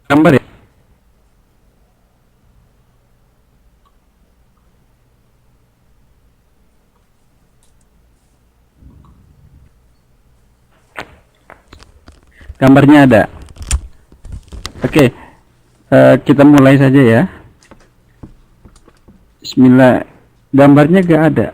Gambar ya. Gambarnya ada. Oke, kita mulai saja ya. Bismillah. Gambarnya gak ada.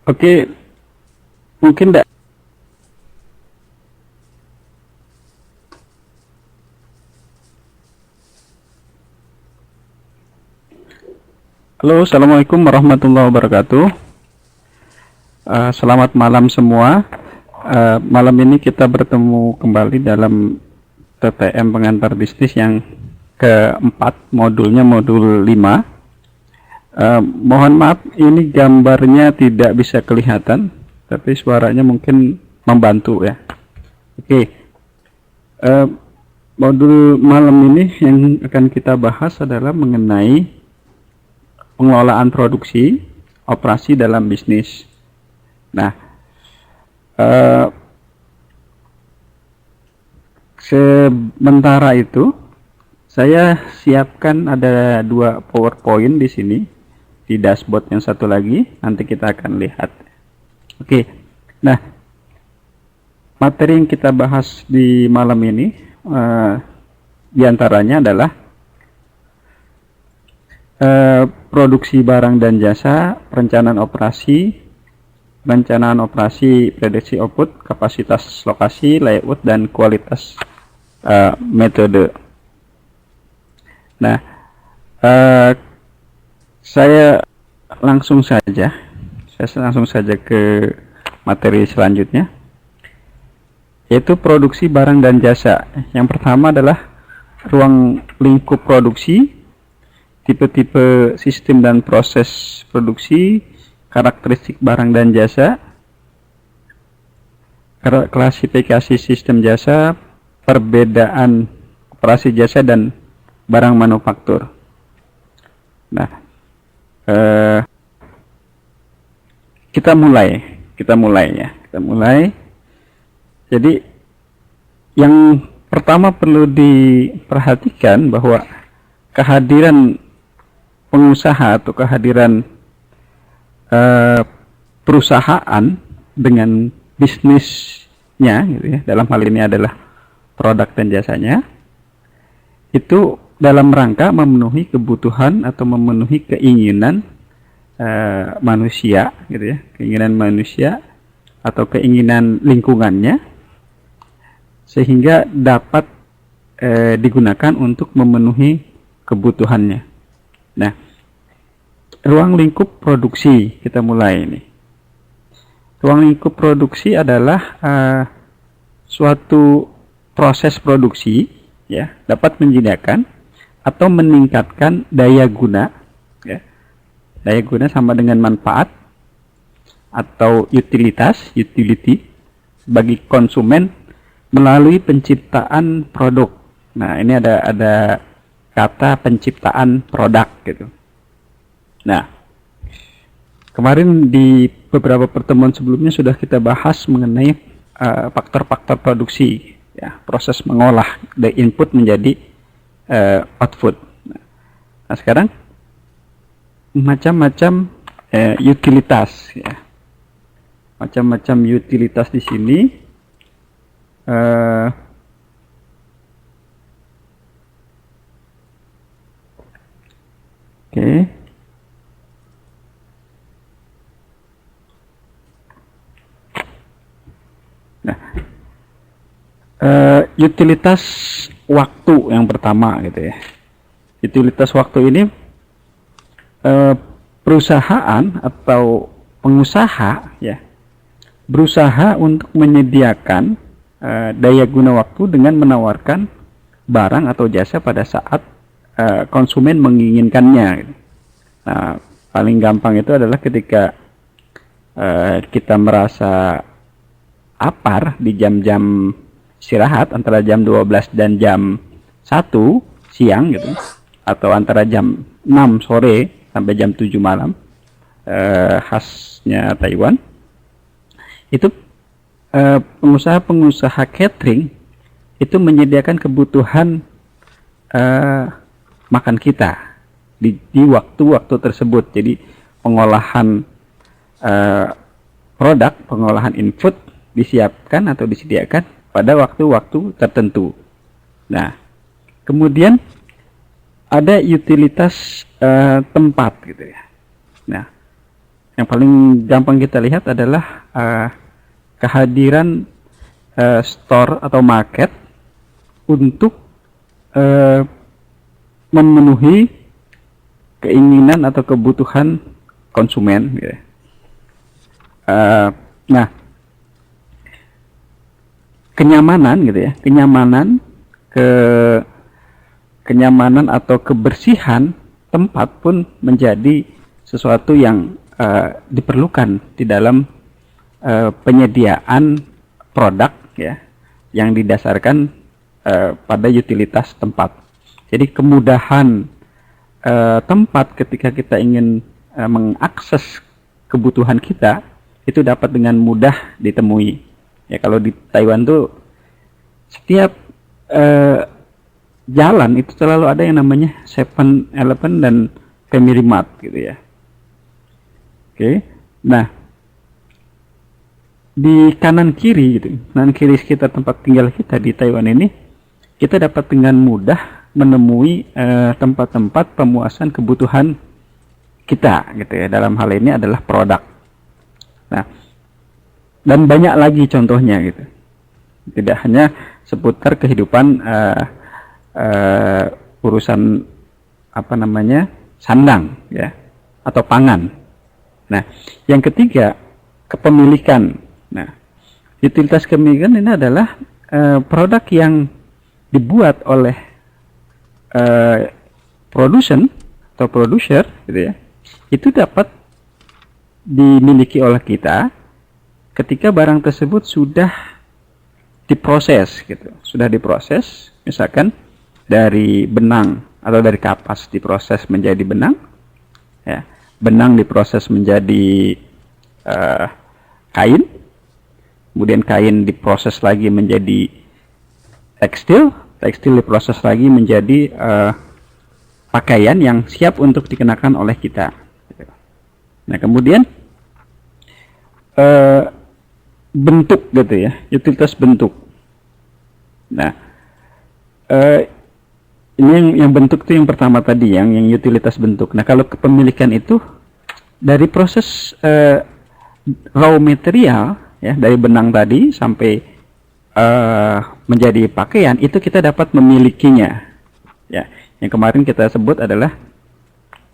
Oke, mungkin enggak. Halo, assalamualaikum warahmatullahi wabarakatuh. Selamat malam semua. Malam ini kita bertemu kembali dalam TTM pengantar bisnis yang keempat, modulnya modul 5. Mohon maaf, ini gambarnya tidak bisa kelihatan, tapi suaranya mungkin membantu ya. Oke, modul malam ini yang akan kita bahas adalah mengenai pengelolaan produksi, operasi dalam bisnis. Nah, sementara itu saya siapkan ada 2 PowerPoint di sini, di dashboard yang satu lagi nanti kita akan lihat. Oke, nah materi yang kita bahas di malam ini diantaranya adalah produksi barang dan jasa, perencanaan operasi, prediksi output, kapasitas lokasi, layout, dan kualitas metode. Nah, saya langsung saja ke materi selanjutnya, yaitu produksi barang dan jasa. Yang pertama adalah ruang lingkup produksi, tipe-tipe sistem dan proses produksi, karakteristik barang dan jasa, klasifikasi sistem jasa, perbedaan operasi jasa dan barang manufaktur. Nah, kita mulai ya. Jadi yang pertama perlu diperhatikan bahwa kehadiran pengusaha atau kehadiran perusahaan dengan bisnisnya gitu ya, dalam hal ini adalah produk dan jasanya, itu dalam rangka memenuhi kebutuhan atau memenuhi keinginan manusia gitu ya, keinginan manusia atau keinginan lingkungannya, sehingga dapat digunakan untuk memenuhi kebutuhannya. Nah, ruang lingkup produksi, kita mulai ini. Ruang lingkup produksi adalah suatu proses produksi ya, dapat menyediakan atau meningkatkan daya guna ya. Daya guna sama dengan manfaat atau utility bagi konsumen melalui penciptaan produk. Nah, ini ada kata penciptaan produk gitu. Nah, kemarin di beberapa pertemuan sebelumnya sudah kita bahas mengenai faktor-faktor produksi ya, proses mengolah dari input menjadi output. Nah, sekarang macam-macam utilitas ya. Macam-macam utilitas di sini. Oke. utilitas waktu yang pertama gitu ya. Utilitas waktu ini perusahaan atau pengusaha ya berusaha untuk menyediakan daya guna waktu dengan menawarkan barang atau jasa pada saat konsumen menginginkannya gitu. Nah, paling gampang itu adalah ketika kita merasa lapar di jam-jam istirahat antara jam 12 dan jam 1 siang gitu, atau antara jam 6 sore sampai jam 7 malam, khasnya Taiwan. Itu pengusaha-pengusaha catering itu menyediakan kebutuhan makan kita di waktu-waktu tersebut. Jadi pengolahan produk, pengolahan input disiapkan atau disediakan pada waktu-waktu tertentu. Nah, kemudian ada utilitas tempat gitu ya. Nah, yang paling gampang kita lihat adalah kehadiran store atau market untuk memenuhi keinginan atau kebutuhan konsumen gitu. Nah, kenyamanan gitu ya, kenyamanan atau kebersihan tempat pun menjadi sesuatu yang diperlukan di dalam penyediaan produk ya, yang didasarkan pada utilitas tempat. Jadi kemudahan tempat ketika kita ingin mengakses kebutuhan kita itu dapat dengan mudah ditemui. Ya, kalau di Taiwan tuh setiap jalan itu selalu ada yang namanya 7-Eleven dan Family Mart gitu ya. Oke. Nah, di kanan kiri gitu, kanan kiri sekitar tempat tinggal kita di Taiwan ini, kita dapat dengan mudah menemui tempat-tempat pemuasan kebutuhan kita gitu ya. Dalam hal ini adalah produk. Nah, dan banyak lagi contohnya gitu. Tidak hanya seputar kehidupan urusan sandang ya atau pangan. Nah, yang ketiga kepemilikan. Nah, utilitas kepemilikan ini adalah produk yang dibuat oleh producer gitu ya. Itu dapat dimiliki oleh kita ketika barang tersebut sudah diproses gitu. Sudah diproses, misalkan dari benang atau dari kapas diproses menjadi benang ya. Benang diproses menjadi kain, kemudian kain diproses lagi menjadi tekstil diproses lagi menjadi pakaian yang siap untuk dikenakan oleh kita. Nah, kemudian bentuk gitu ya, utilitas bentuk. Nah, ini yang bentuk itu yang pertama tadi, yang utilitas bentuk. Nah, kalau kepemilikan itu dari proses raw material ya, dari benang tadi sampai menjadi pakaian, itu kita dapat memilikinya. Ya, yang kemarin kita sebut adalah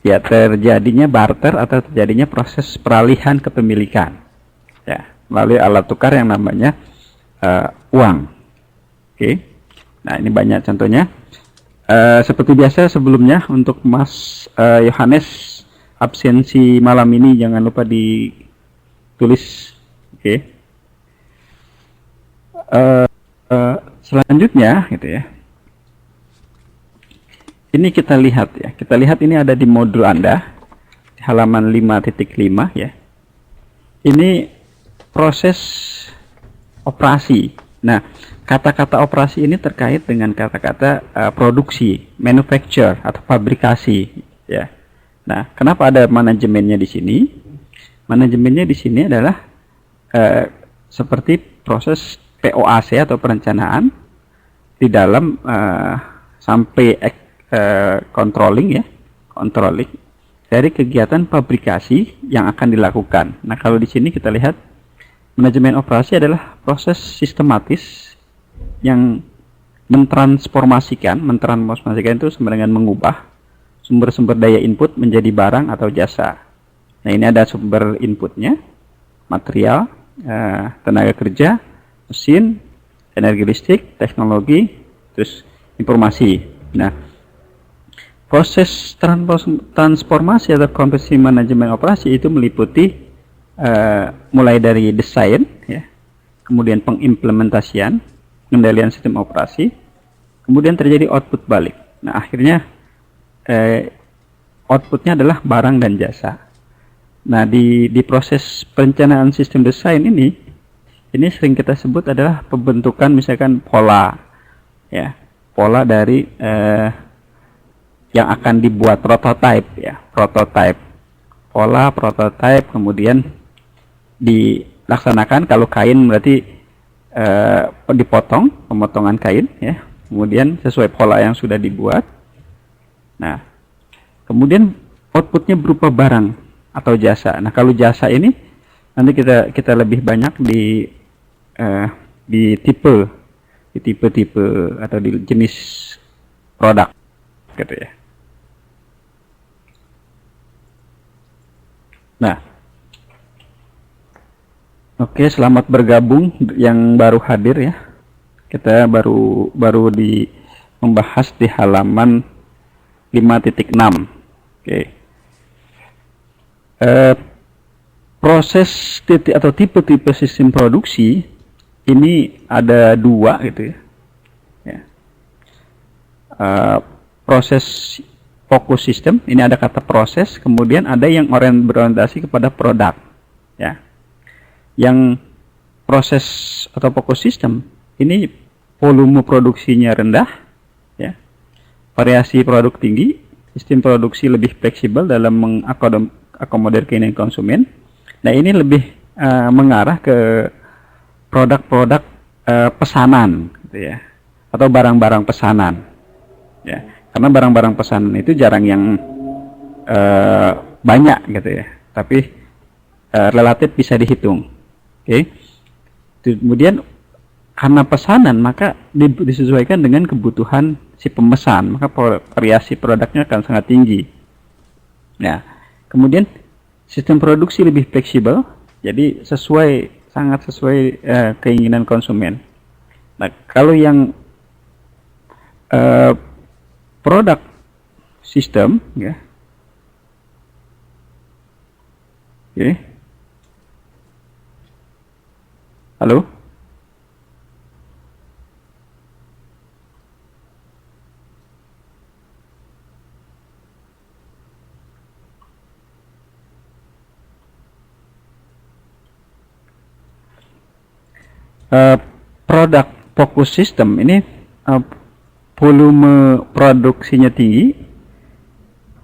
ya terjadinya barter atau terjadinya proses peralihan kepemilikan. Ya, melalui alat tukar yang namanya uang. Oke. Nah, ini banyak contohnya. Seperti biasa sebelumnya, untuk Mas Yohanes absensi malam ini jangan lupa ditulis. Oke. Selanjutnya gitu ya. Ini kita lihat ya. Kita lihat ini ada di modul Anda di halaman 5.5 ya. Ini proses operasi. Nah, kata-kata operasi ini terkait dengan kata-kata produksi, manufacture atau fabrikasi ya. Nah, kenapa ada manajemennya di sini? Manajemennya di sini adalah seperti proses POAC atau perencanaan di dalam sampai controlling dari kegiatan fabrikasi yang akan dilakukan. Nah, kalau di sini kita lihat manajemen operasi adalah proses sistematis yang Mentransformasikan itu sama dengan mengubah sumber-sumber daya input menjadi barang atau jasa. Nah, ini ada sumber inputnya, material, tenaga kerja, mesin, energi listrik, teknologi, terus informasi. Nah, proses transformasi atau kompetensi manajemen operasi itu meliputi mulai dari desain, ya, kemudian pengimplementasian, pengendalian sistem operasi, kemudian terjadi output balik. Nah, akhirnya outputnya adalah barang dan jasa. Nah, di proses perencanaan sistem desain ini sering kita sebut adalah pembentukan misalkan pola, ya, pola dari yang akan dibuat prototype, ya, pola prototype, kemudian dilaksanakan. Kalau kain berarti dipotong, pemotongan kain, ya, kemudian sesuai pola yang sudah dibuat. Nah, kemudian outputnya berupa barang atau jasa. Nah, kalau jasa ini nanti kita lebih banyak di tipe atau di jenis produk, gitu ya. Nah, oke, selamat bergabung yang baru hadir, ya. Kita baru membahas di halaman 5.6. Oke. Proses atau tipe-tipe sistem produksi ini ada dua, gitu ya. Proses fokus sistem, ini ada kata proses, kemudian ada yang berorientasi kepada produk, ya. Yang proses atau fokus sistem ini volume produksinya rendah, ya. Variasi produk tinggi, sistem produksi lebih fleksibel dalam mengakomodir keinginan konsumen. Nah, ini lebih mengarah ke produk-produk pesanan, gitu ya, atau barang-barang pesanan, ya. Karena barang-barang pesanan itu jarang yang banyak, gitu ya, tapi relatif bisa dihitung. Oke. Kemudian karena pesanan, maka disesuaikan dengan kebutuhan si pemesan, maka variasi produknya akan sangat tinggi. Nah, kemudian sistem produksi lebih fleksibel, jadi sangat sesuai keinginan konsumen. Nah, kalau yang produk sistem, ya, oke. Halo? Produk fokus sistem ini volume produksinya tinggi,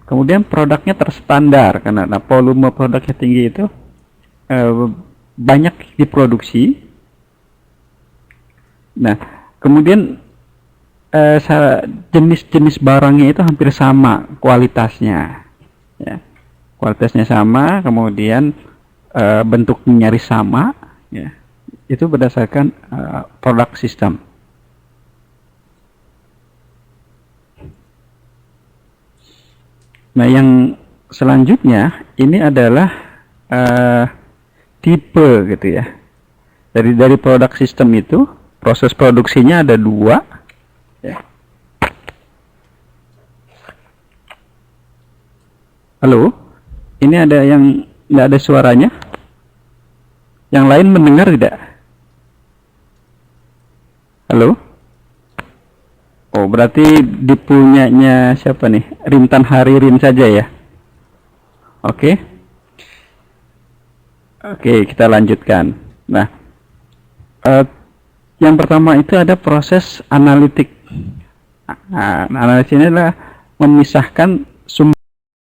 kemudian produknya terstandar karena volume produknya tinggi itu banyak diproduksi. Nah, kemudian jenis-jenis barangnya itu hampir sama kualitasnya, ya. Kualitasnya sama, kemudian bentuknya nyaris sama, ya. Itu berdasarkan produk sistem. Nah, yang selanjutnya ini adalah tipe, gitu ya. Dari produk sistem itu proses produksinya ada dua, ya. Halo, ini ada yang nggak ada suaranya? Yang lain mendengar tidak? Halo? Oh, berarti dipunyanya siapa nih? Rintan Haririn saja, ya? Oke. Oke, kita lanjutkan. Nah, yang pertama itu ada proses analitik. Nah, analisis ini adalah memisahkan